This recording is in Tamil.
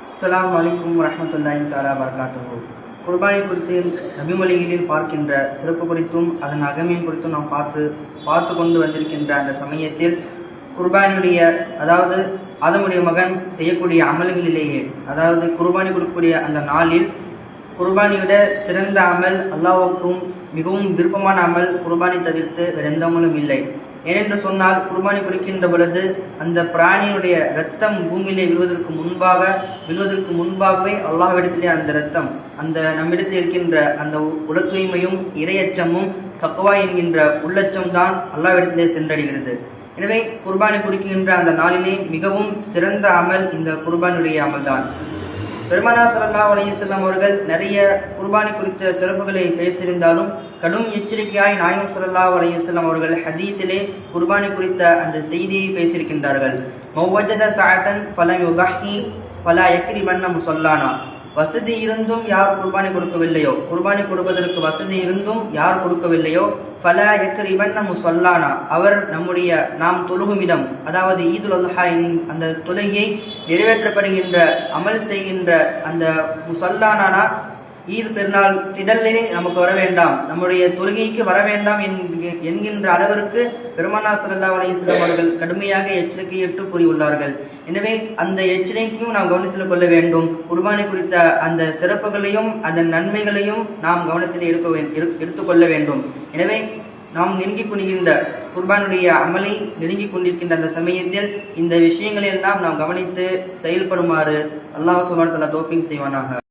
அஸ்ஸலாமு அலைக்கும் வரஹ்மத்துல்லாஹி தஆலா வபரகாத்துஹு. குர்பானி குறித்து நபிமொழிகளில் பார்க்கின்ற சிறப்பு குறித்தும் அதன் அகமையும் குறித்தும் நாம் பார்த்து கொண்டு வந்திருக்கின்ற அந்த சமயத்தில் குர்பானியுடைய அதாவது ஆதமுடைய மகன் செய்யக்கூடிய அமல்களிலேயே அதாவது குர்பானி கொடுக்கக்கூடிய அந்த நாளில் குர்பானியோட சிறந்த அமல் அல்லாஹ்வுக்கும் மிகவும் விருப்பமான அமல் குர்பானி தவிர்த்து வேறு எந்த அமலும் இல்லை. ஏனென்று சொன்னால் குர்பானி கொடுக்கின்ற பொழுது அந்த பிராணியுடைய இரத்தம் பூமியிலே விழுவதற்கு முன்பாகவே அல்லாஹ்விடத்திலே அந்த இரத்தம் அந்த நம்மிடத்தில் இருக்கின்ற அந்த உள தூய்மையும் இரையச்சமும் தக்வா என்கின்ற உள்ளச்சம் தான் அல்லாஹ்விடத்திலே சென்றடைகிறது. எனவே குர்பானி கொடுக்கின்ற அந்த நாளிலே மிகவும் சிறந்த அமல் இந்த குர்பானுடைய அமல்தான். பெருமானார் ஸல்லல்லாஹு அலைஹி வஸல்லம் அவர்கள் நிறைய குர்பானி குறித்த சிறப்புகளை பேசியிருந்தாலும் கடும் எச்சரிக்கையாய் நாயகம் ஸல்லல்லாஹு அலைஹி வஸல்லம் அவர்கள் ஹதீஸிலே குர்பானி குறித்த அந்த செய்தியை பேசியிருக்கின்றார்கள். மௌவஜத சஅதன் ஃபலம் யுதஹி ஃபலா யக்ரிபன்ன முஸல்லானா. வசதி இருந்தும் யார் குர்பானி கொடுக்கவில்லையோ, குர்பானி கொடுப்பதற்கு வசதி இருந்தும் யார் கொடுக்கவில்லையோ, ஃபலா யக்ரிபன்ன முஸல்லானா, அவர் நாம் தொழுகுமிடம் அதாவது ஈதுல் அல்ஹா அந்த தொழுகையை நிறைவேற்றப்படுகின்ற அமல் செய்கின்ற அந்த முஸல்லானா ஈது பெருநாள் திடலிலே நமக்கு வர வேண்டாம், நம்முடைய தொழுகைக்கு வர வேண்டாம் என்கின்ற அளவிற்கு பெருமானார் ஸல்லல்லாஹு அலைஹி வஸல்லம் அவர்கள் கடுமையாக எச்சரிக்கையிட்டு கூறியுள்ளார்கள். எனவே அந்த எச்சரிக்கையும் நாம் கவனத்தில் கொள்ள வேண்டும். குர்பானி குறித்த அந்த சிறப்புகளையும் அதன் நன்மைகளையும் நாம் கவனத்தில் எடுத்துக்கொள்ள வேண்டும். எனவே நாம் நெருங்கிக் கொள்கின்ற குர்பானுடைய அமலை நெருங்கிக் கொண்டிருக்கின்ற அந்த சமயத்தில் இந்த விஷயங்களெல்லாம் நாம் கவனித்து செயல்படுமாறு அல்லாஹ் சுப்ஹானஹு வ தஆலா தௌஃபீக் செய்வானாக.